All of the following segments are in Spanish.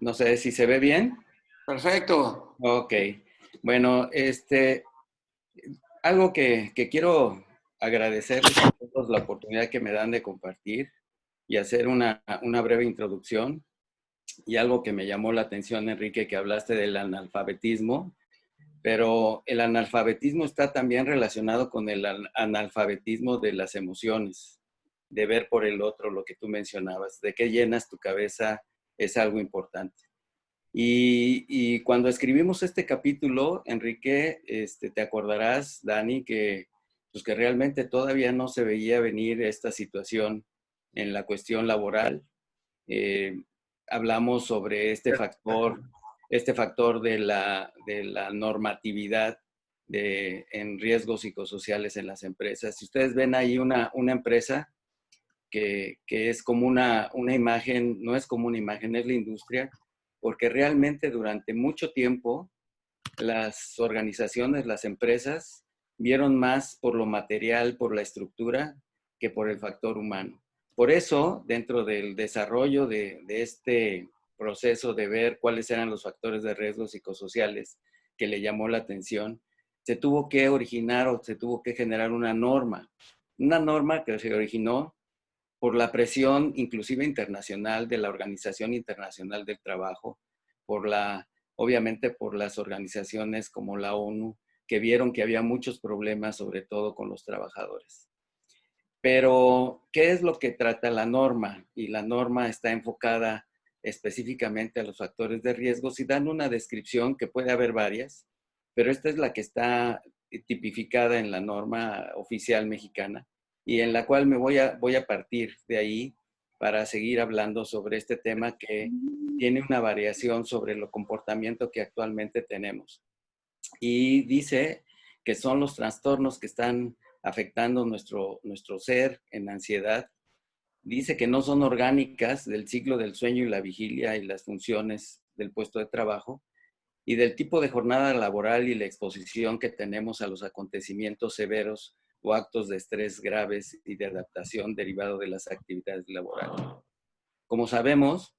No sé si se ve bien. Perfecto. Ok. Bueno, algo que quiero agradecerles a todos la oportunidad que me dan de compartir y hacer una breve introducción. Y algo que me llamó la atención, Enrique, que hablaste del analfabetismo, pero el analfabetismo está también relacionado con el analfabetismo de las emociones, de ver por el otro lo que tú mencionabas, de qué llenas tu cabeza es algo importante. Y cuando escribimos este capítulo, Enrique, te acordarás, Dani, pues que realmente todavía no se veía venir esta situación en la cuestión laboral. Eh, Hablamos sobre este factor de la normatividad en riesgos psicosociales en las empresas. Si ustedes ven ahí una empresa que es como una imagen, no es como una imagen, es la industria, porque realmente durante mucho tiempo las organizaciones, las empresas, vieron más por lo material, por la estructura, que por el factor humano. Por eso, dentro del desarrollo de este proceso de ver cuáles eran los factores de riesgo psicosociales que le llamó la atención, se tuvo que originar o se tuvo que generar una norma que se originó por la presión inclusive internacional de la Organización Internacional del Trabajo, obviamente por las organizaciones como la ONU, que vieron que había muchos problemas, sobre todo con los trabajadores. Pero, ¿qué es lo que trata la norma? Y la norma está enfocada específicamente a los factores de riesgo y dan una descripción que puede haber varias, pero esta es la que está tipificada en la norma oficial mexicana y en la cual voy a partir de ahí para seguir hablando sobre este tema que tiene una variación sobre el comportamiento que actualmente tenemos. Y dice que son los trastornos que están afectando nuestro ser en ansiedad. Dice que no son orgánicas del ciclo del sueño y la vigilia y las funciones del puesto de trabajo y del tipo de jornada laboral y la exposición que tenemos a los acontecimientos severos o actos de estrés graves y de adaptación derivado de las actividades laborales. Como sabemos,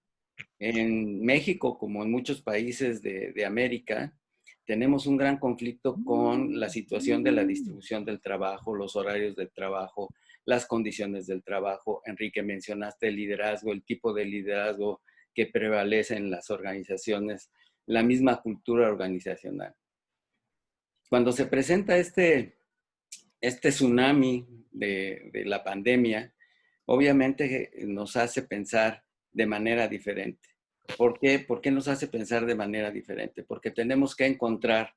en México, como en muchos países de América, tenemos un gran conflicto con la situación de la distribución del trabajo, los horarios del trabajo, las condiciones del trabajo. Enrique, mencionaste el liderazgo, el tipo de liderazgo que prevalece en las organizaciones, la misma cultura organizacional. Cuando se presenta este tsunami de la pandemia, obviamente nos hace pensar de manera diferente. ¿Por qué? ¿Por qué nos hace pensar de manera diferente? Porque tenemos que encontrar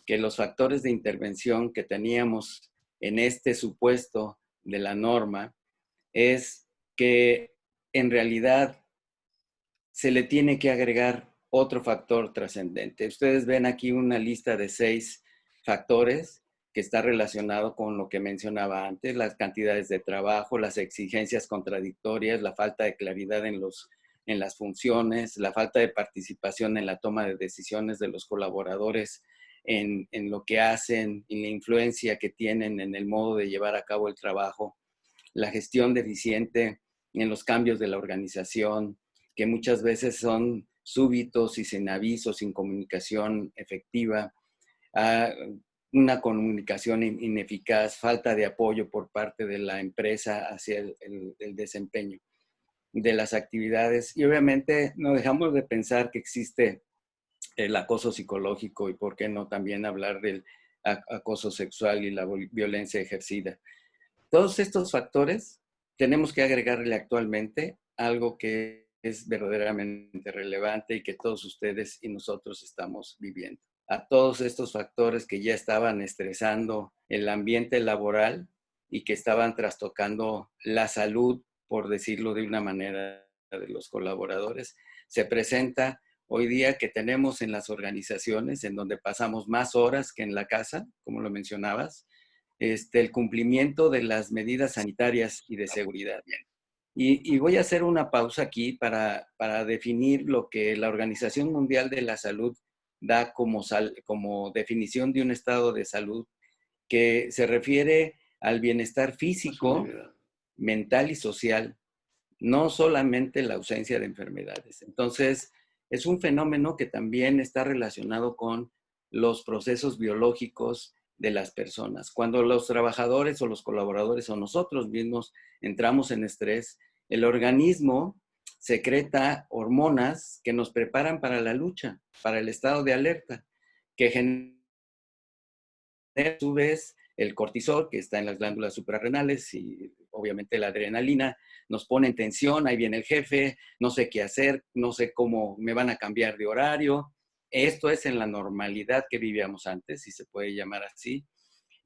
que los factores de intervención que teníamos en este supuesto de la norma es que en realidad se le tiene que agregar otro factor trascendente. Ustedes ven aquí una lista de 6 factores que está relacionado con lo que mencionaba antes, las cantidades de trabajo, las exigencias contradictorias, la falta de claridad en las funciones, la falta de participación en la toma de decisiones de los colaboradores en lo que hacen y la influencia que tienen en el modo de llevar a cabo el trabajo, la gestión deficiente en los cambios de la organización, que muchas veces son súbitos y sin aviso, sin comunicación efectiva, una comunicación ineficaz, falta de apoyo por parte de la empresa hacia el desempeño de las actividades. Y obviamente no dejamos de pensar que existe el acoso psicológico y por qué no también hablar del acoso sexual y la violencia ejercida. Todos estos factores tenemos que agregarle actualmente algo que es verdaderamente relevante y que todos ustedes y nosotros estamos viviendo. A todos estos factores que ya estaban estresando el ambiente laboral y que estaban trastocando la salud, por decirlo de una manera, de los colaboradores, se presenta hoy día que tenemos en las organizaciones en donde pasamos más horas que en la casa, como lo mencionabas, el cumplimiento de las medidas sanitarias y de seguridad. Y voy a hacer una pausa aquí para definir lo que la Organización Mundial de la Salud da como definición de un estado de salud que se refiere al bienestar físico, mental y social no solamente la ausencia de enfermedades. Entonces, es un fenómeno que también está relacionado con los procesos biológicos de las personas. Cuando los trabajadores o los colaboradores o nosotros mismos entramos en estrés, el organismo secreta hormonas que nos preparan para la lucha, para el estado de alerta, que genera a su vez el cortisol, que está en las glándulas suprarrenales, y obviamente la adrenalina nos pone en tensión, ahí viene el jefe, no sé qué hacer, no sé cómo me van a cambiar de horario. Esto es en la normalidad que vivíamos antes, si se puede llamar así,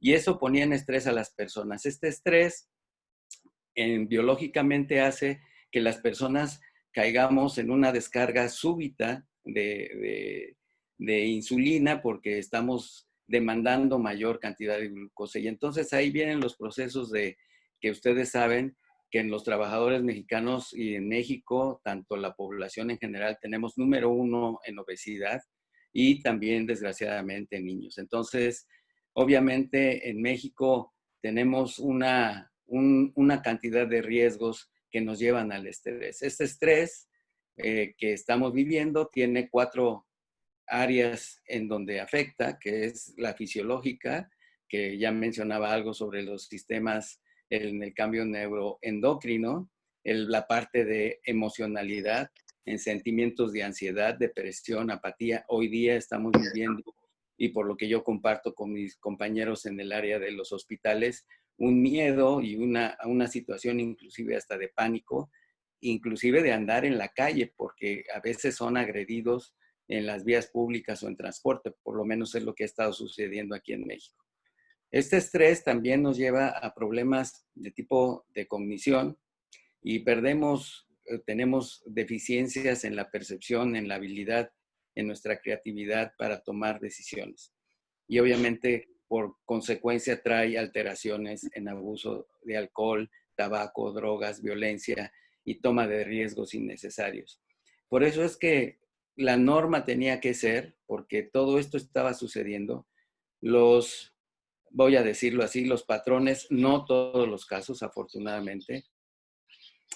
y eso ponía en estrés a las personas. Este estrés biológicamente hace que las personas caigamos en una descarga súbita de insulina porque estamos demandando mayor cantidad de glucosa. Y entonces ahí vienen los procesos de que ustedes saben que en los trabajadores mexicanos y en México, tanto la población en general, tenemos número 1 en obesidad y también, desgraciadamente, en niños. Entonces, obviamente, en México tenemos una cantidad de riesgos que nos llevan al estrés. Este estrés que estamos viviendo tiene 4 áreas en donde afecta, que es la fisiológica, que ya mencionaba algo sobre los sistemas en el cambio neuroendocrino, la parte de emocionalidad, en sentimientos de ansiedad, depresión, apatía. Hoy día estamos viviendo, y por lo que yo comparto con mis compañeros en el área de los hospitales, un miedo y una situación inclusive hasta de pánico, inclusive de andar en la calle, porque a veces son agredidos en las vías públicas o en transporte, por lo menos es lo que ha estado sucediendo aquí en México. Este estrés también nos lleva a problemas de tipo de cognición y tenemos deficiencias en la percepción, en la habilidad, en nuestra creatividad para tomar decisiones. Y obviamente, por consecuencia, trae alteraciones en abuso de alcohol, tabaco, drogas, violencia y toma de riesgos innecesarios. Por eso es que la norma tenía que ser, porque todo esto estaba sucediendo, voy a decirlo así, los patrones, no todos los casos, afortunadamente,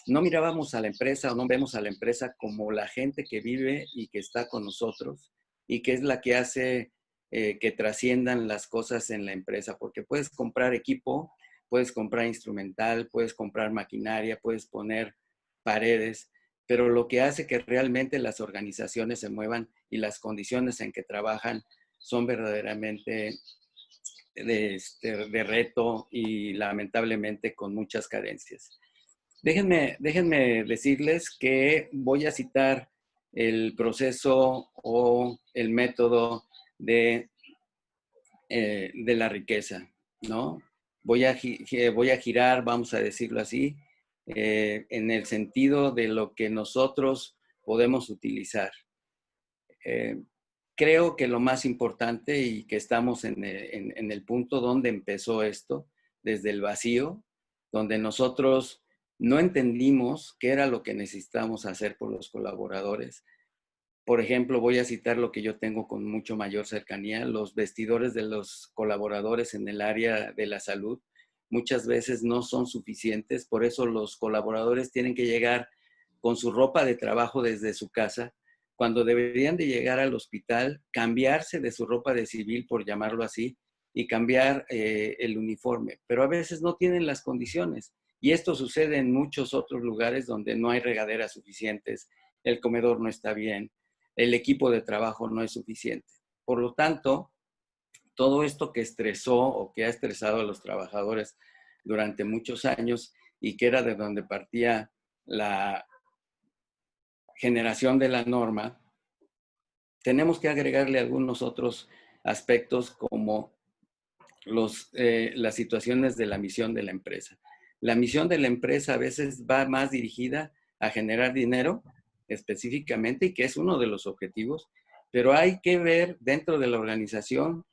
no mirábamos a la empresa o no vemos a la empresa como la gente que vive y que está con nosotros y que es la que hace que trasciendan las cosas en la empresa, porque puedes comprar equipo, puedes comprar instrumental, puedes comprar maquinaria, puedes poner paredes, pero lo que hace que realmente las organizaciones se muevan y las condiciones en que trabajan son verdaderamente de reto y lamentablemente con muchas carencias. Déjenme decirles que voy a citar el proceso o el método de la riqueza, ¿no? Voy a girar, vamos a decirlo así, en el sentido de lo que nosotros podemos utilizar. Creo que lo más importante y que estamos en el punto donde empezó esto, desde el vacío, donde nosotros no entendimos qué era lo que necesitábamos hacer por los colaboradores. Por ejemplo, voy a citar lo que yo tengo con mucho mayor cercanía, los vestidores de los colaboradores en el área de la salud muchas veces no son suficientes, por eso los colaboradores tienen que llegar con su ropa de trabajo desde su casa, cuando deberían de llegar al hospital, cambiarse de su ropa de civil, por llamarlo así, y cambiar el uniforme, pero a veces no tienen las condiciones. Y esto sucede en muchos otros lugares donde no hay regaderas suficientes, el comedor no está bien, el equipo de trabajo no es suficiente. Por lo tanto, todo esto que estresó o que ha estresado a los trabajadores durante muchos años y que era de donde partía la generación de la norma, tenemos que agregarle algunos otros aspectos como las situaciones de la misión de la empresa. La misión de la empresa a veces va más dirigida a generar dinero específicamente, y que es uno de los objetivos, pero hay que ver dentro de la organización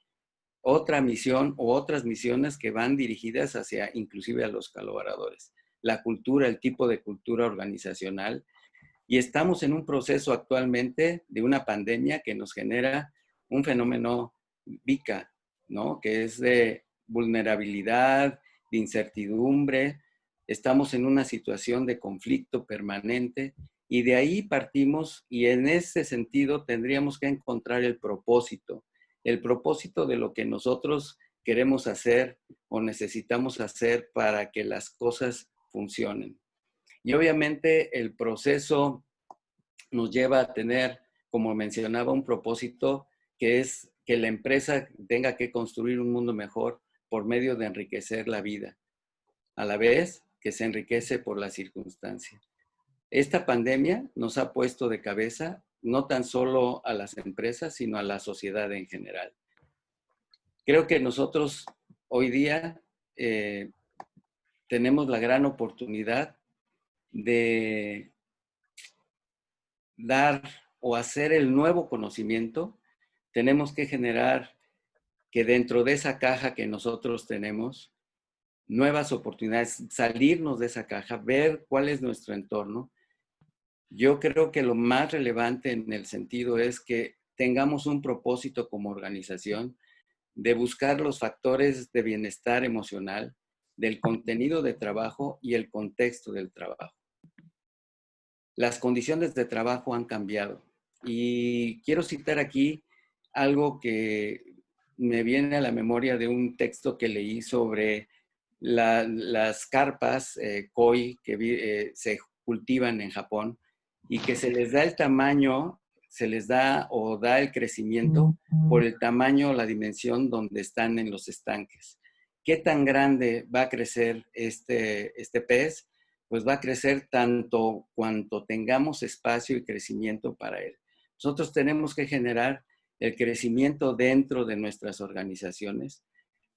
otra misión o otras misiones que van dirigidas hacia inclusive a los colaboradores. La cultura, el tipo de cultura organizacional. Y estamos en un proceso actualmente de una pandemia que nos genera un fenómeno VICA, ¿no? Que es de vulnerabilidad, de incertidumbre, estamos en una situación de conflicto permanente y de ahí partimos y en ese sentido tendríamos que encontrar el propósito de lo que nosotros queremos hacer o necesitamos hacer para que las cosas funcionen. Y obviamente el proceso nos lleva a tener, como mencionaba, un propósito que es que la empresa tenga que construir un mundo mejor por medio de enriquecer la vida, a la vez que se enriquece por la circunstancia. Esta pandemia nos ha puesto de cabeza no tan solo a las empresas, sino a la sociedad en general. Creo que nosotros hoy día tenemos la gran oportunidad de dar o hacer el nuevo conocimiento. Tenemos que generar que dentro de esa caja que nosotros tenemos, nuevas oportunidades, salirnos de esa caja, ver cuál es nuestro entorno. Yo creo que lo más relevante en el sentido es que tengamos un propósito como organización de buscar los factores de bienestar emocional, del contenido de trabajo y el contexto del trabajo. Las condiciones de trabajo han cambiado y quiero citar aquí algo que me viene a la memoria de un texto que leí sobre las carpas koi que se cultivan en Japón y que se les da el tamaño, se les da o da el crecimiento por el tamaño o la dimensión donde están en los estanques. ¿Qué tan grande va a crecer este pez? Pues va a crecer tanto cuanto tengamos espacio y crecimiento para él. Nosotros tenemos que generar el crecimiento dentro de nuestras organizaciones,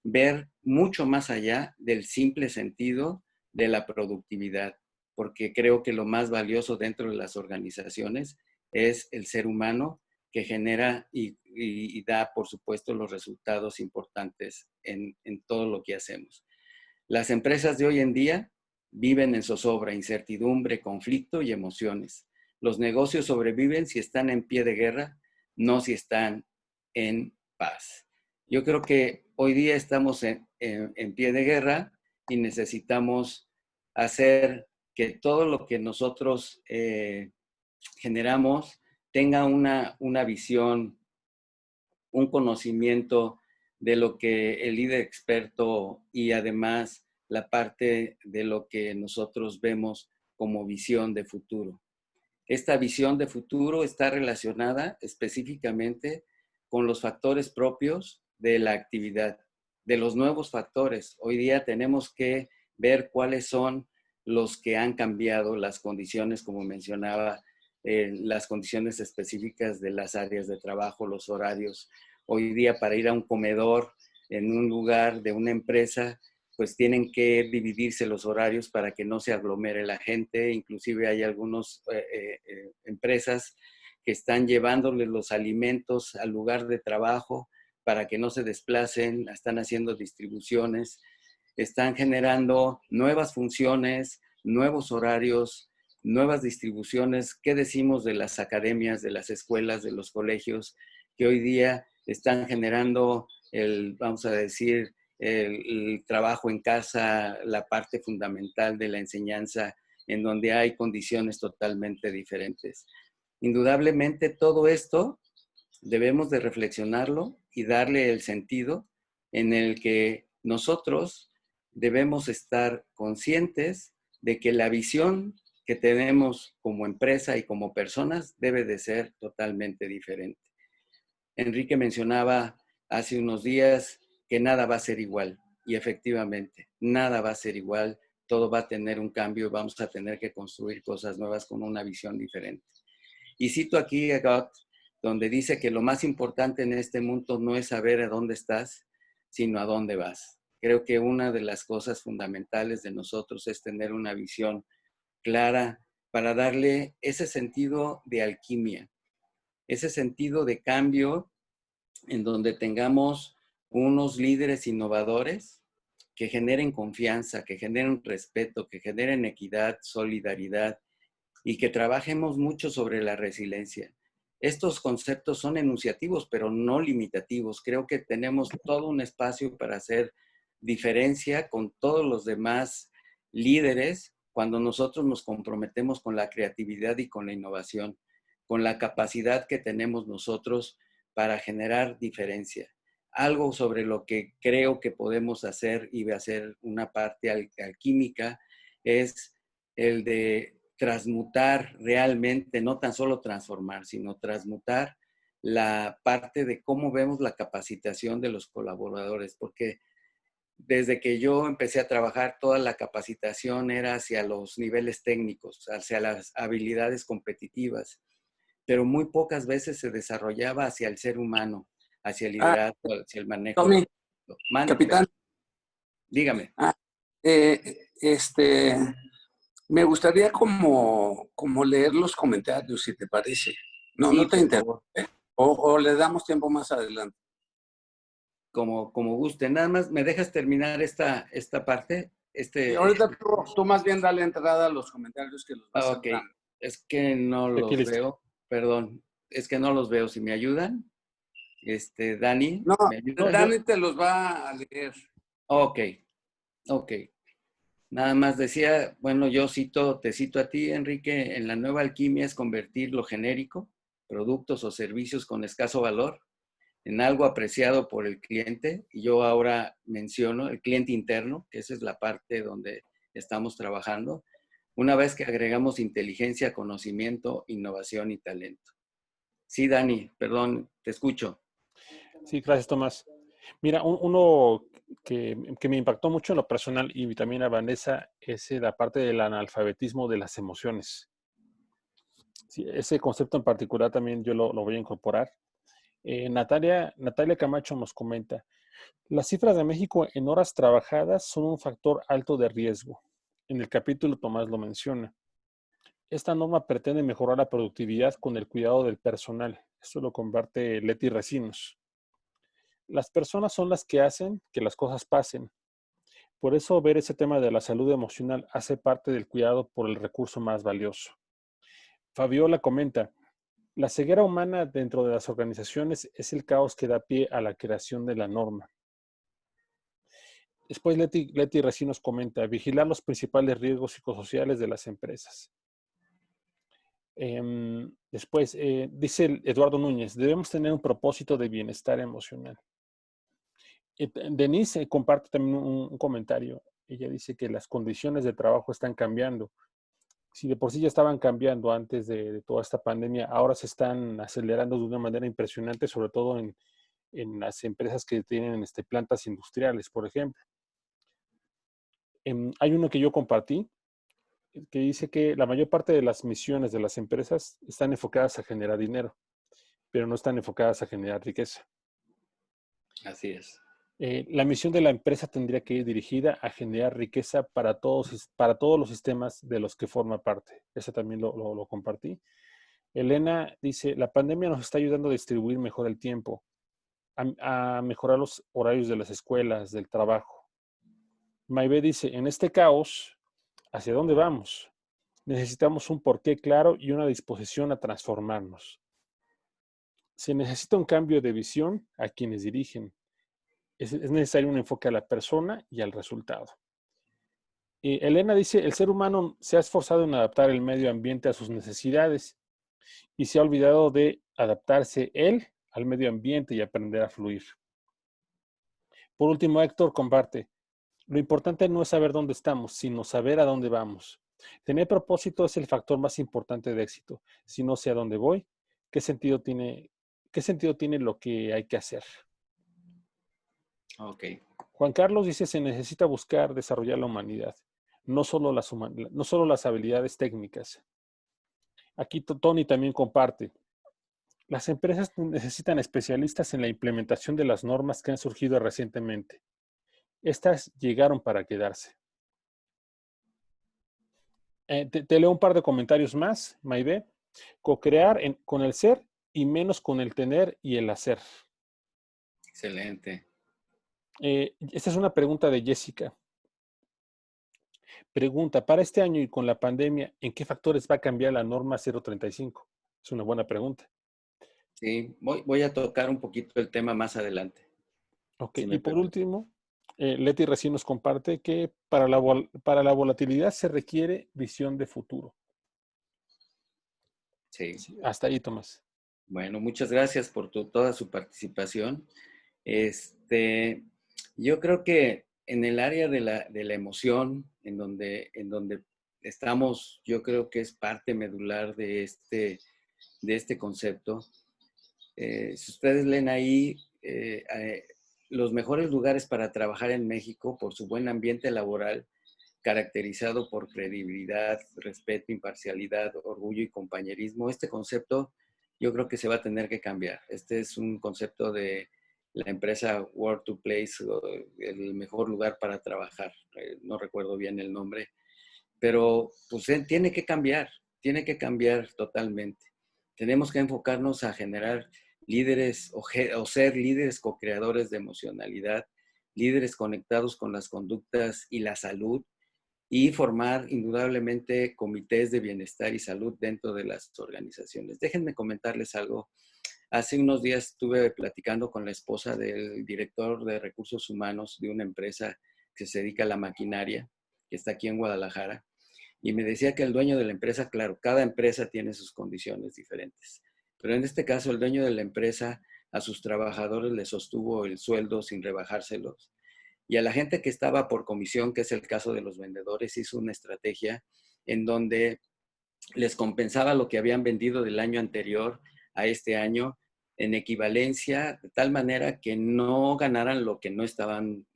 ver mucho más allá del simple sentido de la productividad, porque creo que lo más valioso dentro de las organizaciones es el ser humano que genera y da, por supuesto, los resultados importantes en todo lo que hacemos. Las empresas de hoy en día viven en zozobra, incertidumbre, conflicto y emociones. Los negocios sobreviven si están en pie de guerra, no si están en paz. Yo creo que hoy día estamos en pie de guerra y necesitamos hacer que todo lo que nosotros generamos tenga una visión, un conocimiento de lo que el líder experto y además la parte de lo que nosotros vemos como visión de futuro. Esta visión de futuro está relacionada específicamente con los factores propios de la actividad, de los nuevos factores. Hoy día tenemos que ver cuáles son los que han cambiado las condiciones, como mencionaba, las condiciones específicas de las áreas de trabajo, los horarios. Hoy día para ir a un comedor en un lugar de una empresa, pues tienen que dividirse los horarios para que no se aglomere la gente. Inclusive hay algunas empresas que están llevándole los alimentos al lugar de trabajo para que no se desplacen, están haciendo distribuciones, están generando nuevas funciones, nuevos horarios, nuevas distribuciones. ¿Qué decimos de las academias, de las escuelas, de los colegios, que hoy día están generando vamos a decir, el trabajo en casa, la parte fundamental de la enseñanza, en donde hay condiciones totalmente diferentes? Indudablemente todo esto debemos de reflexionarlo y darle el sentido en el que nosotros debemos estar conscientes de que la visión que tenemos como empresa y como personas debe de ser totalmente diferente. Enrique mencionaba hace unos días que nada va a ser igual y efectivamente, nada va a ser igual, todo va a tener un cambio, vamos a tener que construir cosas nuevas con una visión diferente. Y cito aquí a Gott, donde dice que lo más importante en este mundo no es saber a dónde estás, sino a dónde vas. Creo que una de las cosas fundamentales de nosotros es tener una visión clara para darle ese sentido de alquimia, ese sentido de cambio en donde tengamos unos líderes innovadores que generen confianza, que generen respeto, que generen equidad, solidaridad y que trabajemos mucho sobre la resiliencia. Estos conceptos son enunciativos, pero no limitativos. Creo que tenemos todo un espacio para hacer diferencia con todos los demás líderes cuando nosotros nos comprometemos con la creatividad y con la innovación, con la capacidad que tenemos nosotros para generar diferencia. Algo sobre lo que creo que podemos hacer y de hacer una parte alquímica es el de transmutar realmente, no tan solo transformar, sino transmutar la parte de cómo vemos la capacitación de los colaboradores, porque desde que yo empecé a trabajar, toda la capacitación era hacia los niveles técnicos, hacia las habilidades competitivas, pero muy pocas veces se desarrollaba hacia el ser humano, hacia el Ah, liderazgo, hacia el manejo de... Tommy, Mande, capitán. dígame. Ah, eh, este, me gustaría como leer los comentarios, si te parece. No, Sí, no te por interesa. favor, O le damos tiempo más adelante. como guste. Nada más, ¿me dejas terminar esta parte? Sí, ahorita tú más bien dale entrada a los comentarios que los vas Ok, entrando. es que no Aquí los listo. veo, perdón, es que no los veo. Si me ayudan, Dani, No, ¿me ayudas? No, Dani te los va a leer. Ok, ok. Nada más decía, bueno, te cito a ti, Enrique, en la nueva alquimia es convertir lo genérico, productos o servicios con escaso valor, en algo apreciado por el cliente. Y yo ahora menciono el cliente interno, que esa es la parte donde estamos trabajando, una vez que agregamos inteligencia, conocimiento, innovación y talento. Sí, Dani, perdón, te escucho. sí, gracias, Tomás. Mira, uno que me impactó mucho en lo personal y también a Vanessa es la parte del analfabetismo de las emociones. Sí, ese concepto en particular también yo lo voy a incorporar. Natalia Camacho nos comenta, las cifras de México en horas trabajadas son un factor alto de riesgo. En el capítulo Tomás lo menciona. Esta norma pretende mejorar la productividad con el cuidado del personal. Esto lo comparte Leti Recinos. Las personas son las que hacen que las cosas pasen. Por eso ver ese tema de la salud emocional hace parte del cuidado por el recurso más valioso. Fabiola comenta, la ceguera humana dentro de las organizaciones es el caos que da pie a la creación de la norma. Después Leti recién nos comenta, vigilar los principales riesgos psicosociales de las empresas. Después, dice Eduardo Núñez, debemos tener un propósito de bienestar emocional. Denise comparte también un comentario. Ella dice que las condiciones de trabajo están cambiando. Si de por sí ya estaban cambiando antes de toda esta pandemia, ahora se están acelerando de una manera impresionante, sobre todo en las empresas que tienen plantas industriales, por ejemplo. Hay uno que yo compartí, que dice que la mayor parte de las misiones de las empresas están enfocadas a generar dinero, pero no están enfocadas a generar riqueza. Así es. La misión de la empresa tendría que ir dirigida a generar riqueza para todos los sistemas de los que forma parte. Ese también lo compartí. Elena dice, la pandemia nos está ayudando a distribuir mejor el tiempo, a mejorar los horarios de las escuelas, del trabajo. Maibé dice, en este caos, ¿hacia dónde vamos? Necesitamos un porqué claro y una disposición a transformarnos. Se necesita un cambio de visión a quienes dirigen. Es necesario un enfoque a la persona y al resultado. Elena dice, el ser humano se ha esforzado en adaptar el medio ambiente a sus necesidades y se ha olvidado de adaptarse él al medio ambiente y aprender a fluir. Por último, Héctor comparte, lo importante no es saber dónde estamos, sino saber a dónde vamos. Tener propósito es el factor más importante de éxito. Si no sé a dónde voy, ¿qué sentido tiene lo que hay que hacer? Ok. Juan Carlos dice, se necesita buscar desarrollar la humanidad, no solo las habilidades técnicas. Aquí Tony también comparte. Las empresas necesitan especialistas en la implementación de las normas que han surgido recientemente. Estas llegaron para quedarse. Te leo un par de comentarios más, Maide. Co-crear con el ser y menos con el tener y el hacer. Excelente. Esta es una pregunta de Jessica. Pregunta, para este año y con la pandemia, ¿en qué factores va a cambiar la norma 035? Es una buena pregunta. Sí, voy a tocar un poquito el tema más adelante. Ok, Si y me por permite. último, Leti recién nos comparte que para la volatilidad se requiere visión de futuro. Sí. Sí, hasta ahí, Tomás. Bueno, muchas gracias por toda su participación. Yo creo que en el área de la emoción, en donde estamos, yo creo que es parte medular de este concepto. Si ustedes leen ahí, los mejores lugares para trabajar en México por su buen ambiente laboral, caracterizado por credibilidad, respeto, imparcialidad, orgullo y compañerismo. Este concepto yo creo que se va a tener que cambiar. Este es un concepto de la empresa Work to Place, el mejor lugar para trabajar. No recuerdo bien el nombre, pero pues tiene que cambiar totalmente. Tenemos que enfocarnos a generar líderes o ser líderes co-creadores de emocionalidad, líderes conectados con las conductas y la salud, y formar indudablemente comités de bienestar y salud dentro de las organizaciones. Déjenme comentarles algo. Hace unos días estuve platicando con la esposa del director de recursos humanos de una empresa que se dedica a la maquinaria, que está aquí en Guadalajara, y me decía que el dueño de la empresa, claro, cada empresa tiene sus condiciones diferentes, pero en este caso el dueño de la empresa a sus trabajadores les sostuvo el sueldo sin rebajárselos, y a la gente que estaba por comisión, que es el caso de los vendedores, hizo una estrategia en donde les compensaba lo que habían vendido del año anterior a este año en equivalencia, de tal manera que no ganaran lo que no estaban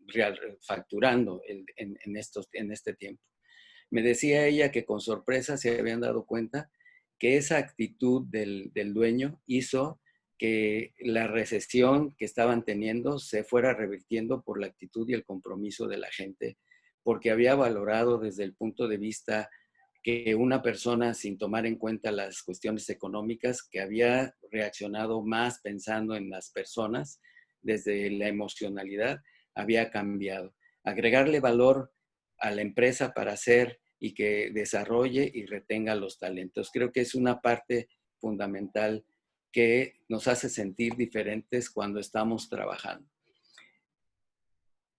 facturando en este tiempo. Me decía ella que con sorpresa se habían dado cuenta que esa actitud del dueño hizo que la recesión que estaban teniendo se fuera revirtiendo por la actitud y el compromiso de la gente, porque había valorado desde el punto de vista que una persona, sin tomar en cuenta las cuestiones económicas, que había reaccionado más pensando en las personas desde la emocionalidad, había cambiado. Agregarle valor a la empresa para hacer y que desarrolle y retenga los talentos. Creo que es una parte fundamental que nos hace sentir diferentes cuando estamos trabajando.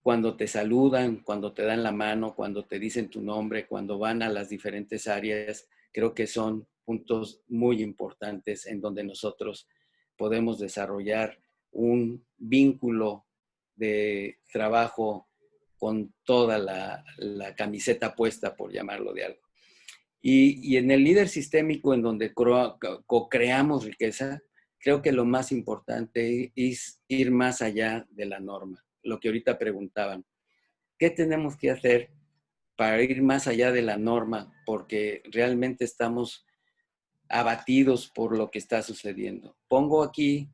Cuando te saludan, cuando te dan la mano, cuando te dicen tu nombre, cuando van a las diferentes áreas, creo que son puntos muy importantes en donde nosotros podemos desarrollar un vínculo de trabajo con toda la camiseta puesta, por llamarlo de algo. Y en el líder sistémico, en donde co-creamos riqueza, creo que lo más importante es ir más allá de la norma. Lo que ahorita preguntaban, ¿qué tenemos que hacer para ir más allá de la norma? Porque realmente estamos abatidos por lo que está sucediendo. Pongo aquí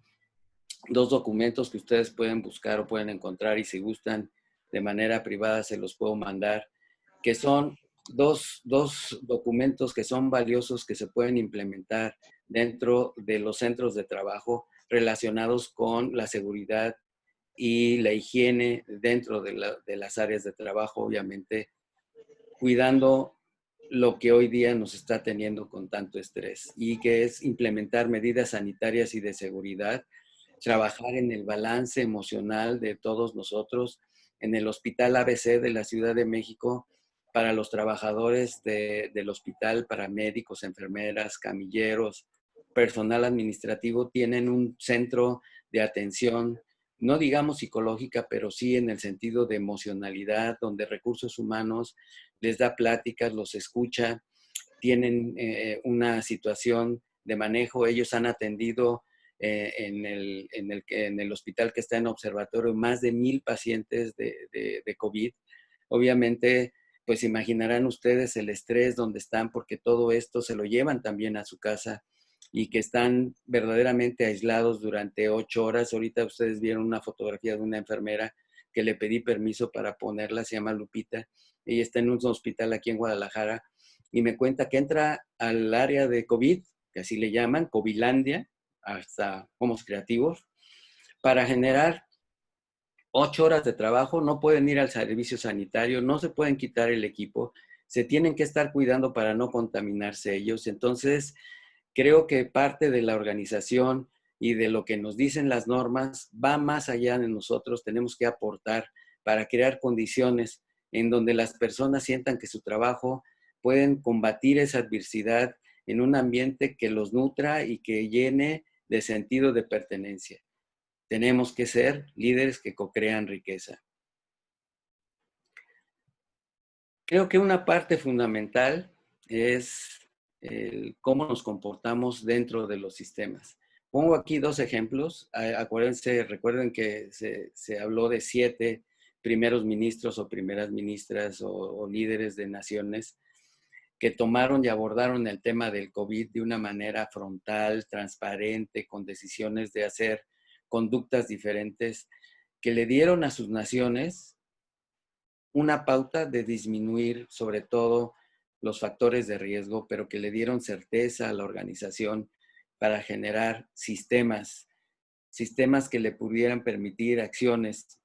dos documentos que ustedes pueden buscar o pueden encontrar, y si gustan de manera privada se los puedo mandar, que son dos documentos que son valiosos, que se pueden implementar dentro de los centros de trabajo relacionados con la seguridad y la higiene dentro de las áreas de trabajo, obviamente, cuidando lo que hoy día nos está teniendo con tanto estrés, y que es implementar medidas sanitarias y de seguridad, trabajar en el balance emocional de todos nosotros. En el Hospital ABC de la Ciudad de México, para los trabajadores del hospital, paramédicos, enfermeras, camilleros, personal administrativo, tienen un centro de atención, no digamos psicológica, pero sí en el sentido de emocionalidad, donde recursos humanos les da pláticas, los escucha, tienen una situación de manejo. Ellos han atendido en el hospital que está en observatorio más de 1,000 pacientes de COVID. Obviamente, pues imaginarán ustedes el estrés donde están, porque todo esto se lo llevan también a su casa y que están verdaderamente aislados durante 8 horas. Ahorita ustedes vieron una fotografía de una enfermera que le pedí permiso para ponerla, se llama Lupita. Ella está en un hospital aquí en Guadalajara y me cuenta que entra al área de COVID, que así le llaman, Covilandia, hasta Homos Creativos, para generar 8 horas de trabajo. No pueden ir al servicio sanitario, no se pueden quitar el equipo, se tienen que estar cuidando para no contaminarse ellos. Entonces, creo que parte de la organización y de lo que nos dicen las normas va más allá de nosotros. Tenemos que aportar para crear condiciones en donde las personas sientan que su trabajo pueden combatir esa adversidad en un ambiente que los nutra y que llene de sentido de pertenencia. Tenemos que ser líderes que co-crean riqueza. Creo que una parte fundamental es cómo nos comportamos dentro de los sistemas. Pongo aquí 2 ejemplos. Acuérdense, recuerden que se habló de 7 primeros ministros o primeras ministras o líderes de naciones que tomaron y abordaron el tema del COVID de una manera frontal, transparente, con decisiones de hacer conductas diferentes, que le dieron a sus naciones una pauta de disminuir sobre todo los factores de riesgo, pero que le dieron certeza a la organización para generar sistemas que le pudieran permitir acciones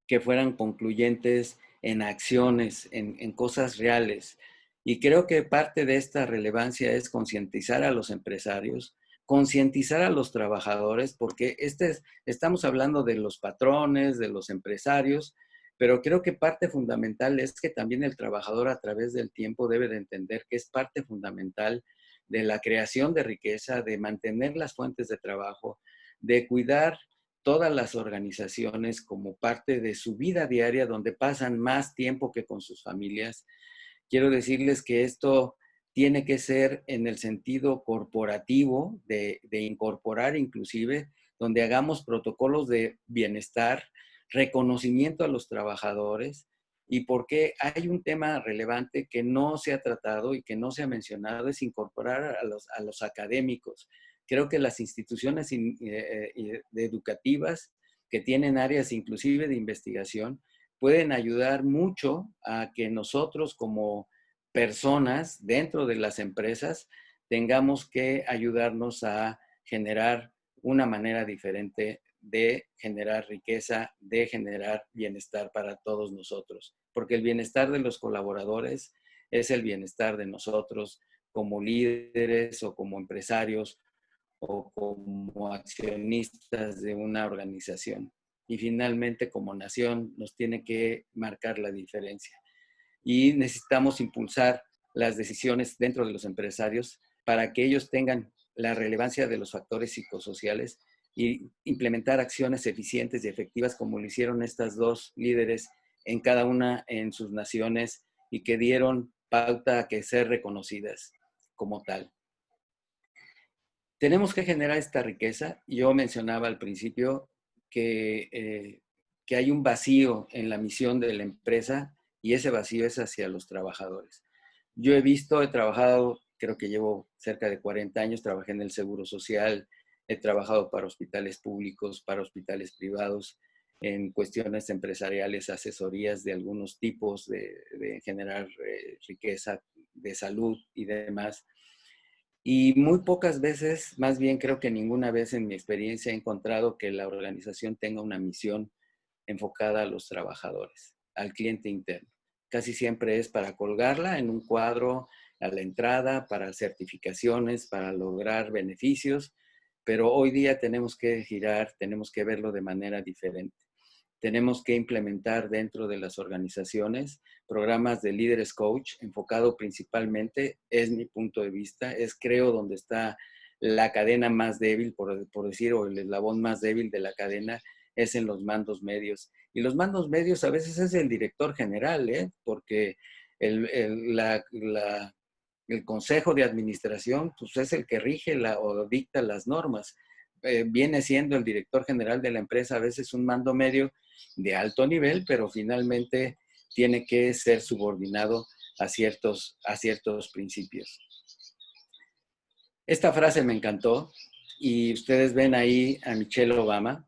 que fueran concluyentes en acciones, en cosas reales. Y creo que parte de esta relevancia es concientizar a los empresarios, concientizar a los trabajadores, porque estamos hablando de los patrones, de los empresarios, pero creo que parte fundamental es que también el trabajador a través del tiempo debe de entender que es parte fundamental de la creación de riqueza, de mantener las fuentes de trabajo, de cuidar todas las organizaciones como parte de su vida diaria, donde pasan más tiempo que con sus familias. Quiero decirles que esto tiene que ser en el sentido corporativo, de incorporar inclusive, donde hagamos protocolos de bienestar, reconocimiento a los trabajadores, y porque hay un tema relevante que no se ha tratado y que no se ha mencionado, es incorporar a los académicos. Creo que las instituciones educativas que tienen áreas inclusive de investigación pueden ayudar mucho a que nosotros como personas dentro de las empresas tengamos que ayudarnos a generar una manera diferente de generar riqueza, de generar bienestar para todos nosotros. Porque el bienestar de los colaboradores es el bienestar de nosotros como líderes o como empresarios o como accionistas de una organización. Y finalmente, como nación, nos tiene que marcar la diferencia. Y necesitamos impulsar las decisiones dentro de los empresarios para que ellos tengan la relevancia de los factores psicosociales y implementar acciones eficientes y efectivas como lo hicieron estas 2 líderes en cada una en sus naciones y que dieron pauta a que ser reconocidas como tal. Tenemos que generar esta riqueza. Yo mencionaba al principio que hay un vacío en la misión de la empresa y ese vacío es hacia los trabajadores. Yo he trabajado, creo que llevo cerca de 40 años, trabajé en el Seguro Social, he trabajado para hospitales públicos, para hospitales privados, en cuestiones empresariales, asesorías de algunos tipos de generar riqueza, de salud y demás. Y muy pocas veces, más bien creo que ninguna vez en mi experiencia he encontrado que la organización tenga una misión enfocada a los trabajadores, al cliente interno. Casi siempre es para colgarla en un cuadro a la entrada, para certificaciones, para lograr beneficios, pero hoy día tenemos que girar, tenemos que verlo de manera diferente. Tenemos que implementar dentro de las organizaciones programas de líderes coach, enfocado principalmente, es mi punto de vista, es creo donde está la cadena más débil, por decir, o el eslabón más débil de la cadena, es en los mandos medios. Y los mandos medios a veces es el director general, porque el consejo de administración pues, es el que rige o dicta las normas. Viene siendo el director general de la empresa a veces un mando medio de alto nivel, pero finalmente tiene que ser subordinado a ciertos principios. Esta frase me encantó y ustedes ven ahí a Michelle Obama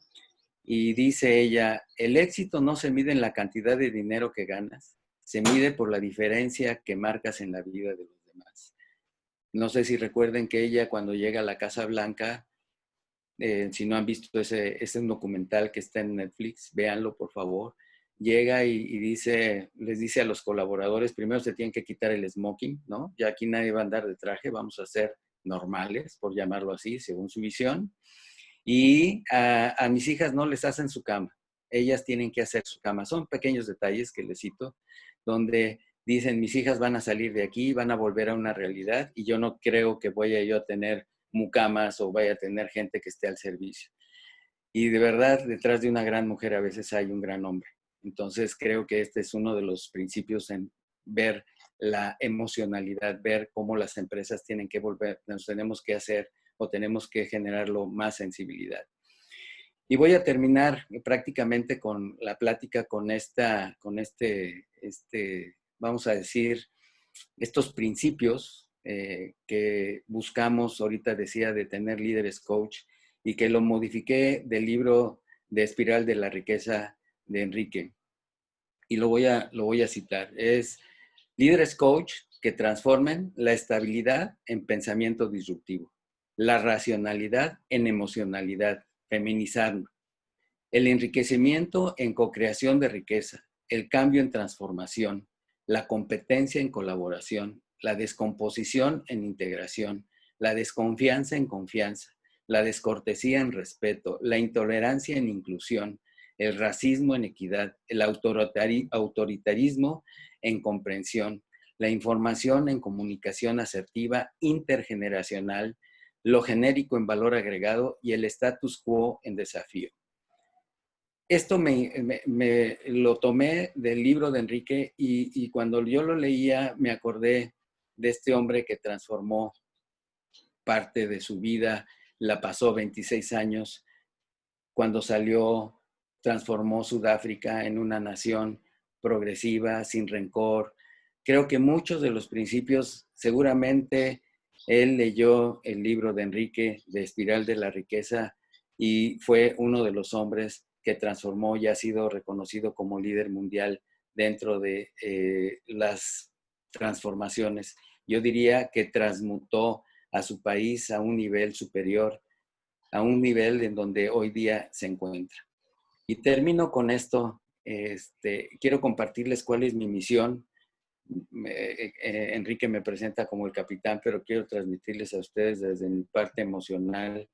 y dice ella, el éxito no se mide en la cantidad de dinero que ganas, se mide por la diferencia que marcas en la vida de los demás. No sé si recuerden que ella cuando llega a la Casa Blanca, si no han visto ese documental que está en Netflix, véanlo por favor. Llega y les dice a los colaboradores, primero se tienen que quitar el smoking, ¿no? Ya aquí nadie va a andar de traje, vamos a ser normales, por llamarlo así, según su visión. Y a mis hijas no les hacen su cama. ellas tienen que hacer su cama. Son pequeños detalles que les cito, donde dicen, mis hijas van a salir de aquí, van a volver a una realidad y yo no creo que vaya yo a tener mucamas o vaya a tener gente que esté al servicio. Y de verdad, detrás de una gran mujer a veces hay un gran hombre. Entonces creo que este es uno de los principios en ver la emocionalidad, ver cómo las empresas tienen que volver, nos tenemos que hacer o tenemos que generarlo más sensibilidad. Y voy a terminar prácticamente con la plática con vamos a decir, estos principios que buscamos, ahorita decía, de tener líderes coach, y que lo modifiqué del libro de Espiral de la Riqueza de Enrique. Y lo voy a citar. Es líderes coach que transformen la estabilidad en pensamiento disruptivo, la racionalidad en emocionalidad, feminizando, el enriquecimiento en co-creación de riqueza, el cambio en transformación, la competencia en colaboración, la descomposición en integración, la desconfianza en confianza, la descortesía en respeto, la intolerancia en inclusión, el racismo en equidad, el autoritarismo en comprensión, la información en comunicación asertiva intergeneracional, lo genérico en valor agregado y el status quo en desafío. Esto me lo tomé del libro de Enrique y cuando yo lo leía me acordé de este hombre que transformó parte de su vida, la pasó 26 años, cuando salió, transformó Sudáfrica en una nación progresiva, sin rencor. Creo que muchos de los principios, seguramente él leyó el libro de Enrique, de Espiral de la Riqueza, y fue uno de los hombres que transformó y ha sido reconocido como líder mundial dentro de las transformaciones. Yo diría que transmutó a su país a un nivel superior, a un nivel en donde hoy día se encuentra. Y termino con esto. Quiero compartirles cuál es mi misión. Enrique me presenta como el capitán, pero quiero transmitirles a ustedes desde mi parte emocional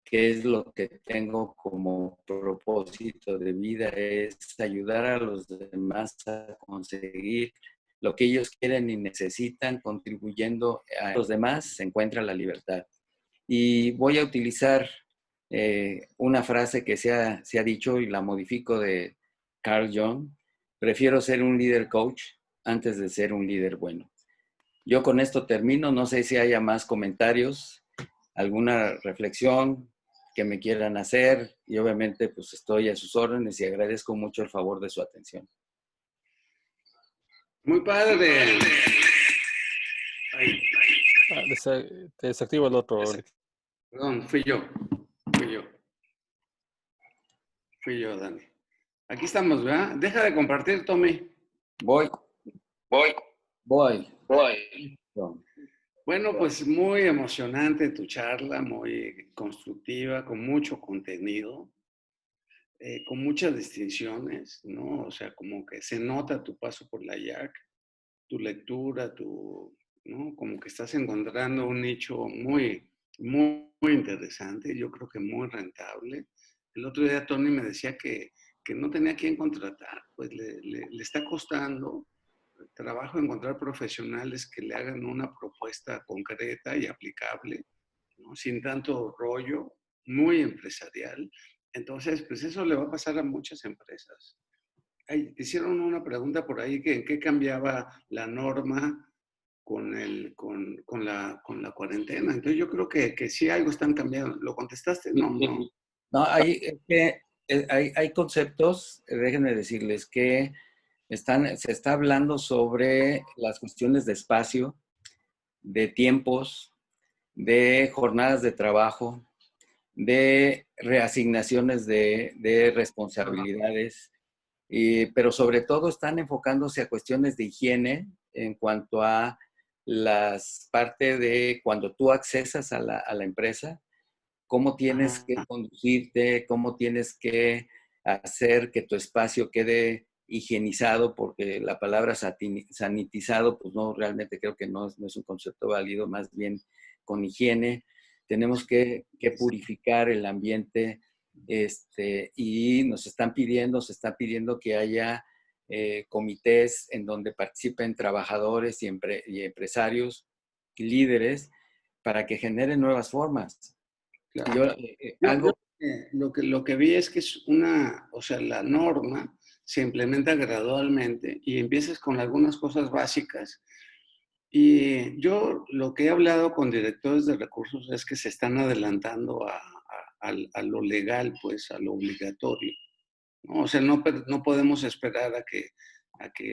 qué es lo que tengo como propósito de vida, es ayudar a los demás a conseguir lo que ellos quieren y necesitan, contribuyendo a los demás, se encuentra la libertad. Y voy a utilizar una frase que se ha dicho y la modifico de Carl Jung. Prefiero ser un líder coach antes de ser un líder bueno. Yo con esto termino. No sé si haya más comentarios, alguna reflexión que me quieran hacer. Y obviamente pues estoy a sus órdenes y agradezco mucho el favor de su atención. Muy padre. Te desactivo el otro. Perdón, fui yo, Dani. Aquí estamos, ¿verdad? Deja de compartir, Tommy. Voy. Bueno, pues muy emocionante tu charla, muy constructiva, con mucho contenido, con muchas distinciones, ¿no? O sea, como que se nota tu paso por la IAC, tu lectura, ¿no? Como que estás encontrando un nicho muy, muy, muy interesante, yo creo que muy rentable. El otro día Tony me decía que no tenía a quién contratar, pues le está costando trabajo encontrar profesionales que le hagan una propuesta concreta y aplicable, ¿no? Sin tanto rollo, muy empresarial. Entonces, pues eso le va a pasar a muchas empresas. Hicieron una pregunta por ahí que en qué cambiaba la norma con la cuarentena. Entonces yo creo que sí algo están cambiando. ¿Lo contestaste? No. No, hay conceptos, déjenme decirles que se está hablando sobre las cuestiones de espacio, de tiempos, de jornadas de trabajo, de reasignaciones de responsabilidades, pero sobre todo están enfocándose a cuestiones de higiene en cuanto a las partes de cuando tú accesas a la empresa, cómo tienes que conducirte, cómo tienes que hacer que tu espacio quede higienizado, porque la palabra sanitizado, pues no, realmente creo que no es un concepto válido, más bien con higiene. Tenemos que purificar el ambiente y se está pidiendo que haya comités en donde participen trabajadores y empresarios y líderes para que generen nuevas formas. Claro. Yo, Algo... lo que vi es que es o sea, la norma se implementa gradualmente y empiezas con algunas cosas básicas. Y yo lo que he hablado con directores de recursos es que se están adelantando a lo legal, pues, a lo obligatorio, ¿no? O sea, no podemos esperar a que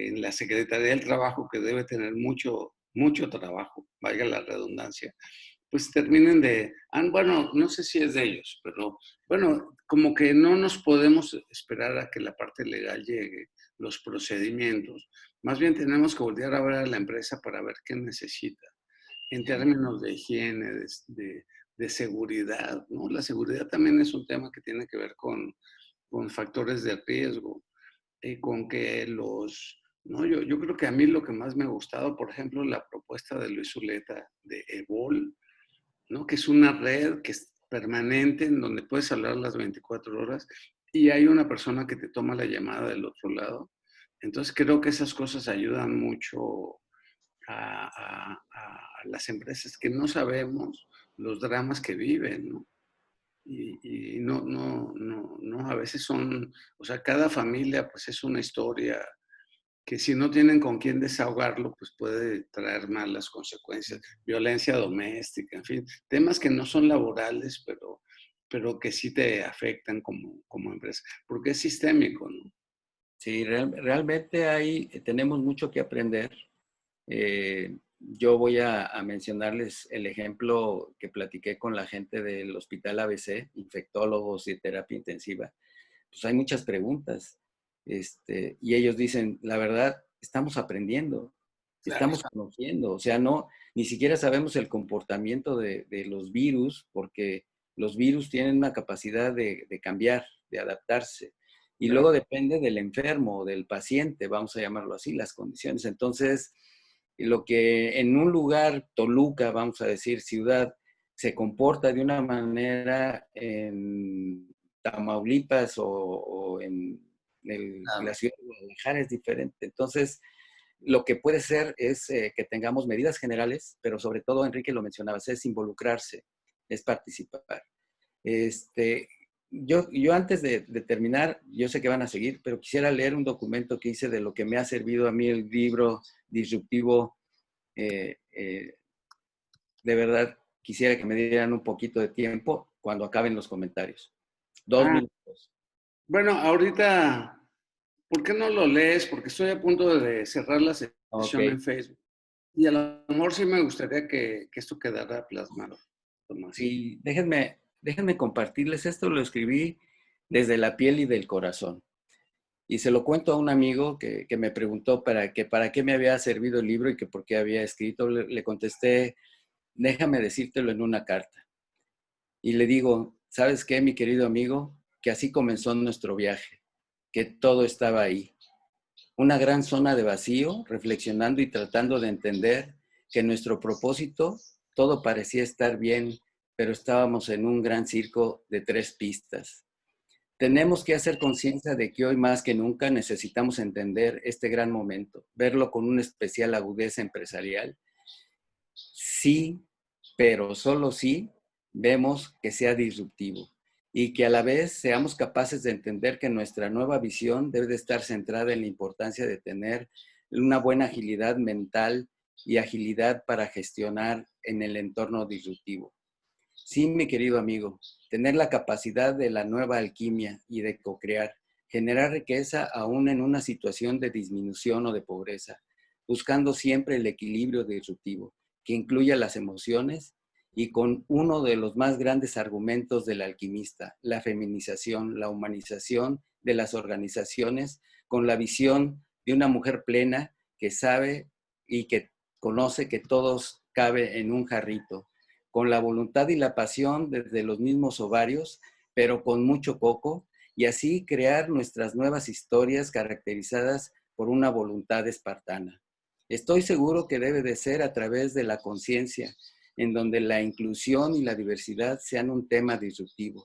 en la Secretaría del Trabajo, que debe tener mucho trabajo, valga la redundancia, pues terminen bueno, no sé si es de ellos, pero bueno, como que no nos podemos esperar a que la parte legal llegue, los procedimientos. Más bien tenemos que voltear a ver a la empresa para ver qué necesita en términos de higiene, de seguridad, ¿no? La seguridad también es un tema que tiene que ver con factores de riesgo, con que no, yo creo que a mí lo que más me ha gustado, por ejemplo, la propuesta de Luis Zuleta de EVOL, ¿no? Que es una red que es permanente en donde puedes hablar las 24 horas y hay una persona que te toma la llamada del otro lado. Entonces creo que esas cosas ayudan mucho a las empresas que no sabemos los dramas que viven, ¿no? Y no, a veces o sea, cada familia pues es una historia que si no tienen con quién desahogarlo, pues puede traer malas consecuencias. Violencia doméstica, en fin, temas que no son laborales, pero que sí te afectan como empresa, porque es sistémico, ¿no? Sí, realmente tenemos mucho que aprender. Yo voy a mencionarles el ejemplo que platiqué con la gente del Hospital ABC, infectólogos y terapia intensiva. Pues hay muchas preguntas. Y ellos dicen, la verdad, estamos aprendiendo, Claro. estamos conociendo, o sea, ni siquiera sabemos el comportamiento de los virus, porque los virus tienen una capacidad de cambiar, de adaptarse. Y Claro. luego depende del enfermo, del paciente, vamos a llamarlo así, las condiciones. Entonces, lo que en un lugar, Toluca, vamos a decir, ciudad, se comporta de una manera en Tamaulipas o en la ciudad de Guadalajara es diferente. Entonces, lo que puede ser es que tengamos medidas generales, pero sobre todo, Enrique lo mencionabas, es involucrarse, es participar. Yo antes de terminar, yo sé que van a seguir, pero quisiera leer un documento que hice de lo que me ha servido a mí el libro disruptivo. De verdad, quisiera que me dieran un poquito de tiempo cuando acaben los comentarios. 2 minutos. Bueno, ahorita, ¿por qué no lo lees? Porque estoy a punto de cerrar la Ok. sesión en Facebook. Y a lo mejor sí me gustaría que esto quedara plasmado, Tomás. Sí, déjenme compartirles esto, lo escribí desde la piel y del corazón. Y se lo cuento a un amigo que me preguntó para qué me había servido el libro y que por qué había escrito. Le contesté, déjame decírtelo en una carta. Y le digo, ¿sabes qué, mi querido amigo? Que así comenzó nuestro viaje, que todo estaba ahí. Una gran zona de vacío, reflexionando y tratando de entender que nuestro propósito, todo parecía estar bien, pero estábamos en un gran circo de 3 pistas. Tenemos que hacer conciencia de que hoy más que nunca necesitamos entender este gran momento, verlo con una especial agudeza empresarial. Sí, pero solo sí vemos que sea disruptivo y que a la vez seamos capaces de entender que nuestra nueva visión debe de estar centrada en la importancia de tener una buena agilidad mental y agilidad para gestionar en el entorno disruptivo. Sí, mi querido amigo, tener la capacidad de la nueva alquimia y de co-crear, generar riqueza aún en una situación de disminución o de pobreza, buscando siempre el equilibrio disruptivo, que incluya las emociones y con uno de los más grandes argumentos del alquimista, la feminización, la humanización de las organizaciones, con la visión de una mujer plena que sabe y que conoce que todos cabe en un jarrito, con la voluntad y la pasión desde los mismos ovarios, pero con mucho coco, y así crear nuestras nuevas historias caracterizadas por una voluntad espartana. Estoy seguro que debe de ser a través de la conciencia, en donde la inclusión y la diversidad sean un tema disruptivo.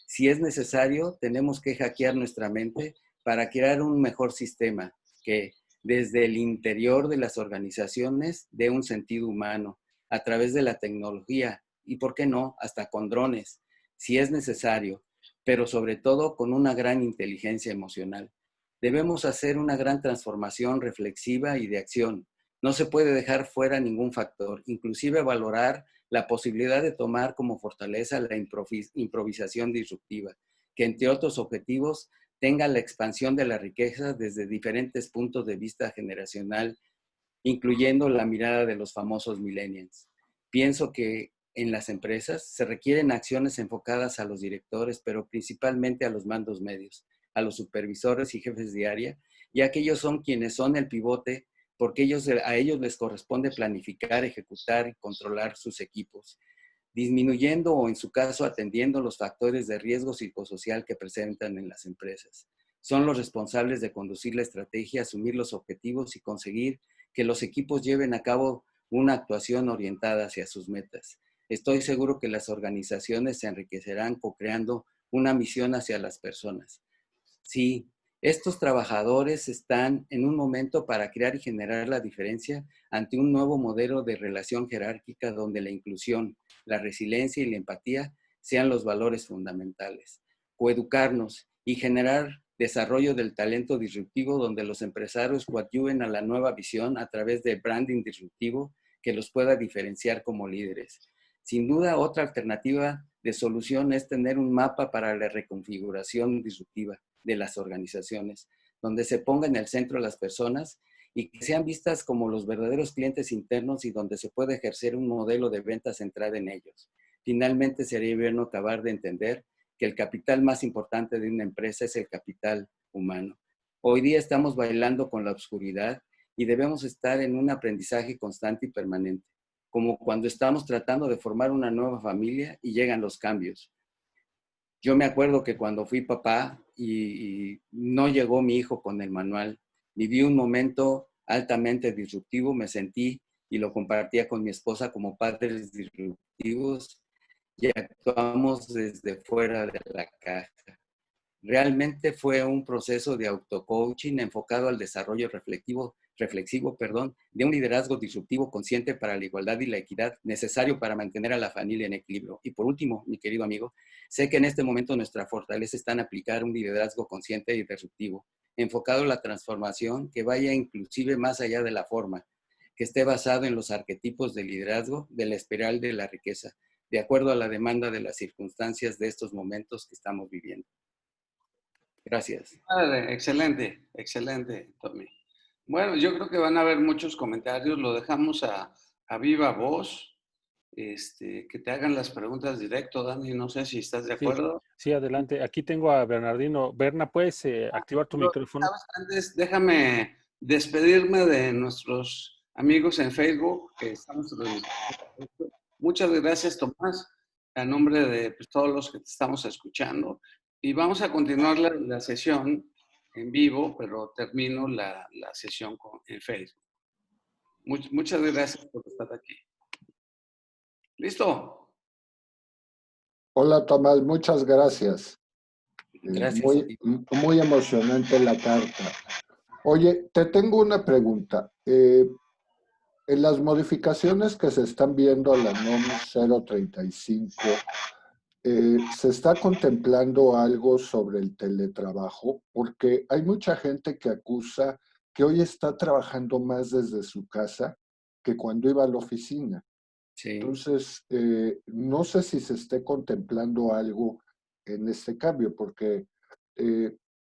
Si es necesario, tenemos que hackear nuestra mente para crear un mejor sistema que desde el interior de las organizaciones dé un sentido humano a través de la tecnología y, ¿por qué no?, hasta con drones, si es necesario, pero sobre todo con una gran inteligencia emocional. Debemos hacer una gran transformación reflexiva y de acción. No se puede dejar fuera ningún factor, inclusive valorar la posibilidad de tomar como fortaleza la improvisación disruptiva, que entre otros objetivos tenga la expansión de la riqueza desde diferentes puntos de vista generacional, incluyendo la mirada de los famosos millennials. Pienso que en las empresas se requieren acciones enfocadas a los directores, pero principalmente a los mandos medios, a los supervisores y jefes de área, ya que ellos son quienes son el pivote, porque a ellos les corresponde planificar, ejecutar y controlar sus equipos, disminuyendo o en su caso atendiendo los factores de riesgo psicosocial que presentan en las empresas. Son los responsables de conducir la estrategia, asumir los objetivos y conseguir que los equipos lleven a cabo una actuación orientada hacia sus metas. Estoy seguro que las organizaciones se enriquecerán co-creando una misión hacia las personas. Sí, estos trabajadores están en un momento para crear y generar la diferencia ante un nuevo modelo de relación jerárquica donde la inclusión, la resiliencia y la empatía sean los valores fundamentales. Coeducarnos y generar desarrollo del talento disruptivo donde los empresarios coadyuven a la nueva visión a través de branding disruptivo que los pueda diferenciar como líderes. Sin duda, otra alternativa de solución es tener un mapa para la reconfiguración disruptiva de las organizaciones, donde se ponga en el centro a las personas y que sean vistas como los verdaderos clientes internos y donde se pueda ejercer un modelo de venta centrado en ellos. Finalmente, sería bueno acabar de entender que el capital más importante de una empresa es el capital humano. Hoy día estamos bailando con la oscuridad y debemos estar en un aprendizaje constante y permanente, como cuando estamos tratando de formar una nueva familia y llegan los cambios. Yo me acuerdo que cuando fui papá y no llegó mi hijo con el manual, viví un momento altamente disruptivo, me sentí y lo compartía con mi esposa como padres disruptivos y actuamos desde fuera de la caja. Realmente fue un proceso de autocoaching enfocado al desarrollo reflexivo, de un liderazgo disruptivo consciente para la igualdad y la equidad necesario para mantener a la familia en equilibrio. Y por último, mi querido amigo, sé que en este momento nuestra fortaleza está en aplicar un liderazgo consciente y disruptivo, enfocado en la transformación que vaya inclusive más allá de la forma, que esté basado en los arquetipos de liderazgo de la espiral de la riqueza, de acuerdo a la demanda de las circunstancias de estos momentos que estamos viviendo. Gracias. Padre, excelente, excelente, Tommy. Bueno, yo creo que van a haber muchos comentarios. Lo dejamos a viva voz, que te hagan las preguntas directo, Dani. No sé si estás de acuerdo. Sí, adelante. Aquí tengo a Bernardino. Berna, ¿puedes activar tu micrófono? Antes, déjame despedirme de nuestros amigos en Facebook que estamos transmitiendo. Muchas gracias, Tomás, a nombre de pues, todos los que te estamos escuchando. Y vamos a continuar la sesión en vivo, pero termino la sesión en Facebook. Muchas gracias por estar aquí. ¿Listo? Hola, Tomás, muchas gracias. Gracias. Muy emocionante la carta. Oye, te tengo una pregunta. En las modificaciones que se están viendo a la NOM 035, ¿se está contemplando algo sobre el teletrabajo? Porque hay mucha gente que acusa que hoy está trabajando más desde su casa que cuando iba a la oficina. Sí. Entonces, no sé si se esté contemplando algo en este cambio, porque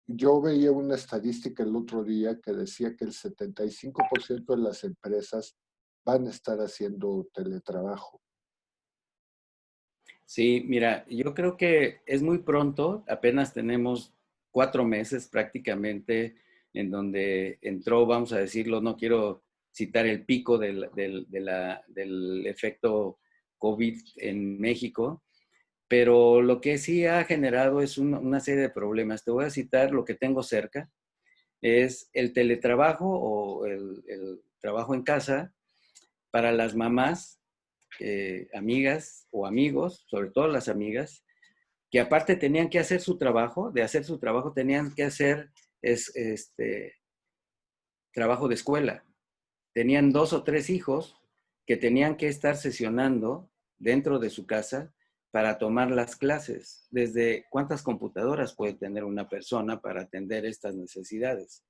yo veía una estadística el otro día que decía que el 75% de las empresas van a estar haciendo teletrabajo. Sí, mira, yo creo que es muy pronto, apenas tenemos 4 meses prácticamente en donde entró, vamos a decirlo, no quiero citar el pico del efecto COVID en México, pero lo que sí ha generado es una serie de problemas. Te voy a citar lo que tengo cerca, es el teletrabajo o el trabajo en casa para las mamás, amigas o amigos, sobre todo las amigas, que aparte tenían que hacer su trabajo, tenían que hacer trabajo de escuela. Tenían 2 o 3 hijos que tenían que estar sesionando dentro de su casa para tomar las clases. Desde cuántas computadoras puede tener una persona para atender estas necesidades.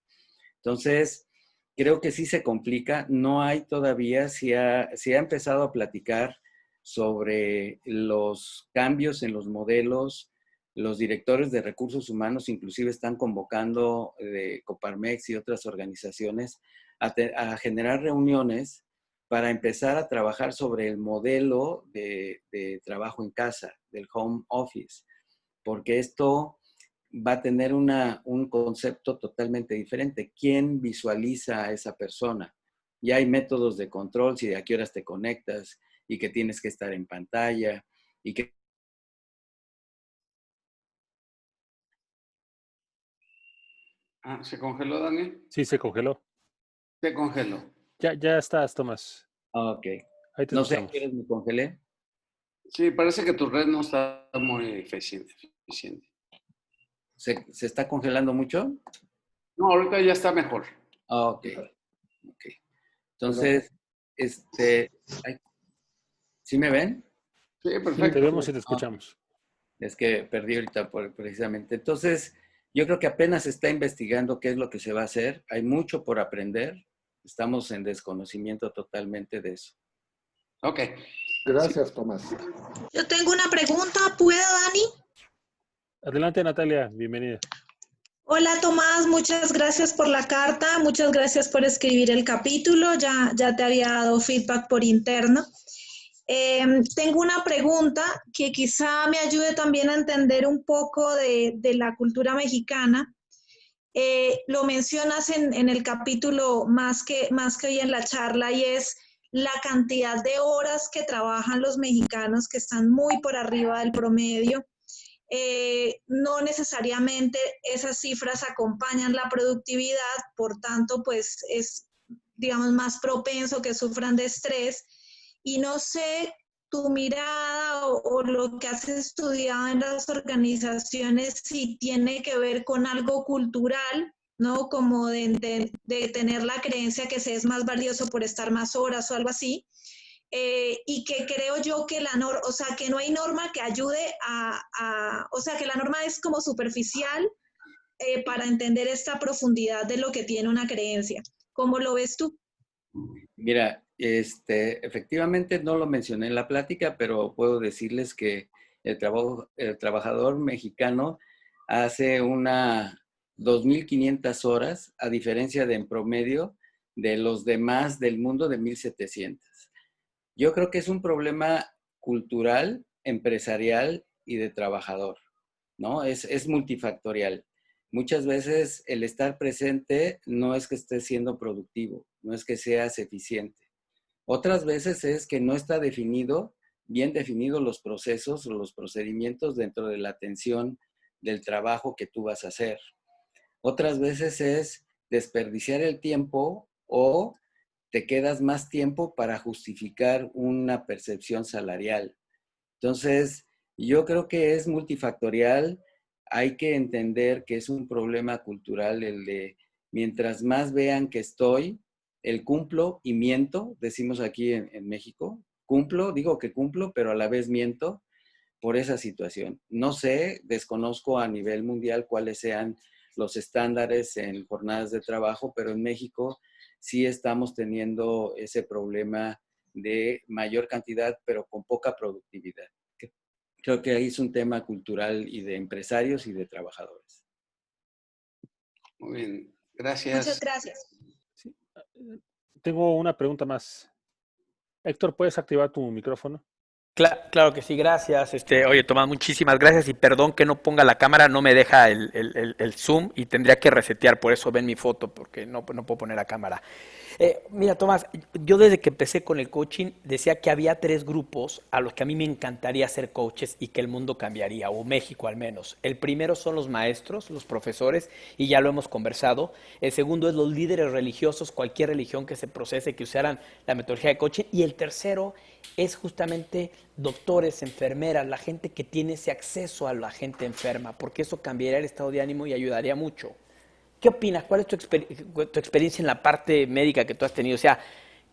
Entonces, creo que sí se complica. No hay todavía, se ha empezado a platicar sobre los cambios en los modelos. Los directores de recursos humanos inclusive están convocando de Coparmex y otras organizaciones a generar reuniones para empezar a trabajar sobre el modelo de trabajo en casa, del home office, porque esto va a tener un concepto totalmente diferente. ¿Quién visualiza a esa persona? Ya hay métodos de control, si de a qué horas te conectas y que tienes que estar en pantalla y que... ¿Se congeló, Dani? Sí, se congeló. Se congeló. Ya estás, Tomás. Ok. Ahí te No sé, escuchamos. ¿quieres me congelé? Sí, parece que tu red no está muy eficiente. ¿Se está congelando mucho? No, ahorita ya está mejor. Ok. Entonces, ay, ¿sí me ven? Sí, Sí, perfecto. te vemos y te escuchamos. Es que perdí ahorita precisamente. Entonces, yo creo que apenas se está investigando qué es lo que se va a hacer. Hay mucho por aprender. Estamos en desconocimiento totalmente de eso. Ok. Gracias, Tomás. Yo tengo una pregunta, ¿puedo, Dani? Adelante, Natalia, bienvenida. Hola, Tomás, muchas gracias por la carta, muchas gracias por escribir el capítulo, ya te había dado feedback por interno. Tengo una pregunta que quizá me ayude también a entender un poco de la cultura mexicana. Lo mencionas en el capítulo más que hoy en la charla, y es la cantidad de horas que trabajan los mexicanos, que están muy por arriba del promedio. No necesariamente esas cifras acompañan la productividad, por tanto, pues es, digamos, más propenso que sufran de estrés. Y no sé tu mirada o lo que has estudiado en las organizaciones, si tiene que ver con algo cultural, ¿no? Como de tener la creencia que se es más valioso por estar más horas o algo así. Y que creo yo que o sea, que no hay norma que ayude o sea, que la norma es como superficial para entender esta profundidad de lo que tiene una creencia. ¿Cómo lo ves tú? Mira, efectivamente no lo mencioné en la plática, pero puedo decirles que el trabajador mexicano hace 2.500 horas, a diferencia de en promedio de los demás del mundo de 1.700. Yo creo que es un problema cultural, empresarial y de trabajador, ¿no? Es multifactorial. Muchas veces el estar presente no es que estés siendo productivo, no es que seas eficiente. Otras veces es que no está bien definido los procesos o los procedimientos dentro de la atención del trabajo que tú vas a hacer. Otras veces es desperdiciar el tiempo o te quedas más tiempo para justificar una percepción salarial. Entonces, yo creo que es multifactorial. Hay que entender que es un problema cultural el de mientras más vean que estoy, el cumplo y miento, decimos aquí en México, digo que cumplo, pero a la vez miento por esa situación. No sé, desconozco a nivel mundial cuáles sean los estándares en jornadas de trabajo, pero en México sí estamos teniendo ese problema de mayor cantidad, pero con poca productividad. Creo que ahí es un tema cultural y de empresarios y de trabajadores. Muy bien, gracias. Muchas gracias. Sí. Tengo una pregunta más. Héctor, ¿puedes activar tu micrófono? Claro que sí, gracias. Oye, Tomás, muchísimas gracias y perdón que no ponga la cámara, no me deja el Zoom y tendría que resetear, por eso ven mi foto, porque no puedo poner la cámara. Mira, Tomás, yo desde que empecé con el coaching decía que había 3 grupos a los que a mí me encantaría ser coaches y que el mundo cambiaría, o México al menos. El primero son los maestros, los profesores, y ya lo hemos conversado. El segundo es los líderes religiosos, cualquier religión que se procese, que usaran la metodología de coaching. Y el tercero es justamente doctores, enfermeras, la gente que tiene ese acceso a la gente enferma, porque eso cambiaría el estado de ánimo y ayudaría mucho. ¿Qué opinas? ¿Cuál es tu experiencia en la parte médica que tú has tenido? O sea,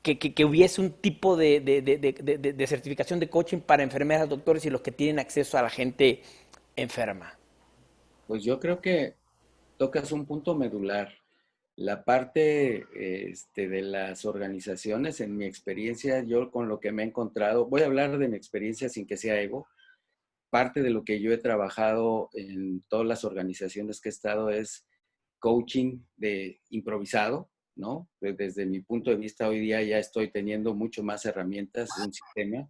que hubiese un tipo de certificación de coaching para enfermeras, doctores y los que tienen acceso a la gente enferma. Pues yo creo que tocas un punto medular. La parte de las organizaciones, en mi experiencia, yo con lo que me he encontrado, voy a hablar de mi experiencia sin que sea ego. Parte de lo que yo he trabajado en todas las organizaciones que he estado es coaching de improvisado, ¿no? Desde mi punto de vista, hoy día ya estoy teniendo mucho más herramientas de un sistema,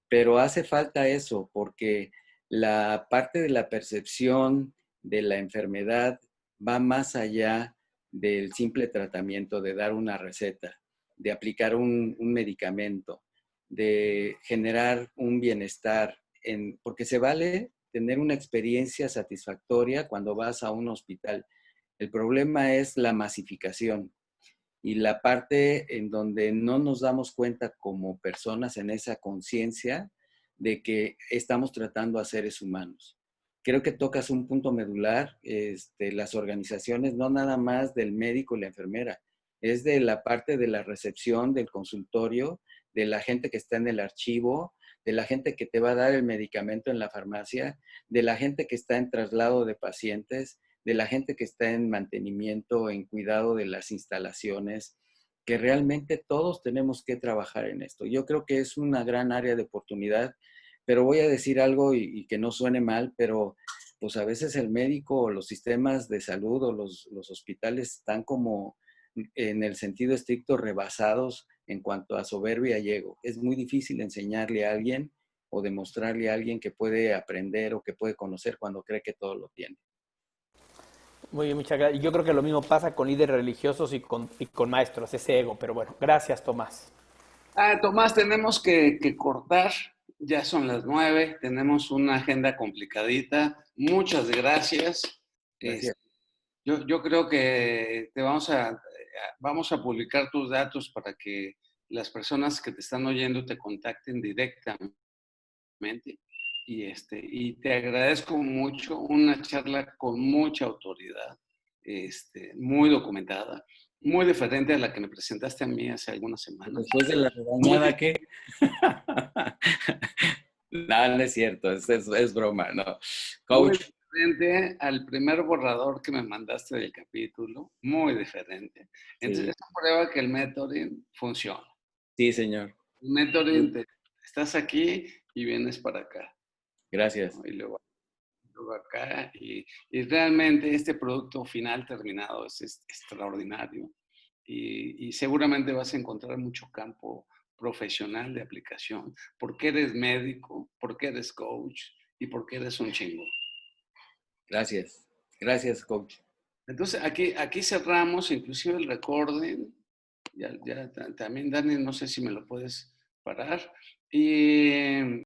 pero hace falta eso, porque la parte de la percepción de la enfermedad va más allá del simple tratamiento, de dar una receta, de aplicar un medicamento, de generar un bienestar, porque se vale tener una experiencia satisfactoria cuando vas a un hospital. El problema es la masificación y la parte en donde no nos damos cuenta como personas en esa conciencia de que estamos tratando a seres humanos. Creo que tocas un punto medular, las organizaciones, no nada más del médico y la enfermera, es de la parte de la recepción, del consultorio, de la gente que está en el archivo, de la gente que te va a dar el medicamento en la farmacia, de la gente que está en traslado de pacientes, de la gente que está en mantenimiento, en cuidado de las instalaciones, que realmente todos tenemos que trabajar en esto. Yo creo que es una gran área de oportunidad, pero voy a decir algo y que no suene mal, pero pues a veces el médico o los sistemas de salud o los hospitales están como en el sentido estricto rebasados en cuanto a soberbia y ego. Es muy difícil enseñarle a alguien o demostrarle a alguien que puede aprender o que puede conocer cuando cree que todo lo tiene. Muy bien, muchas gracias. Yo creo que lo mismo pasa con líderes religiosos y con maestros, ese ego. Pero bueno, gracias, Tomás. Tomás, tenemos que cortar. Ya son las 9. Tenemos una agenda complicadita. Muchas gracias. Gracias. Yo creo que vamos a publicar tus datos para que las personas que te están oyendo te contacten directamente. Y te agradezco mucho, una charla con mucha autoridad, muy documentada, muy diferente a la que me presentaste a mí hace algunas semanas. Después de la regañada que... No, no es cierto, es broma, no. Coach. Muy diferente al primer borrador que me mandaste del capítulo, muy diferente. Entonces, Sí. eso prueba que el mentoring funciona. Sí, señor. El mentoring, estás aquí y vienes para acá. Gracias. ¿No? Y luego acá. Y realmente este producto final terminado es extraordinario. Y seguramente vas a encontrar mucho campo profesional de aplicación, porque eres médico, porque eres coach y porque eres un chingo. Gracias. Gracias, coach. Entonces, aquí cerramos, inclusive el recording. Ya también, Dani, no sé si me lo puedes parar. Y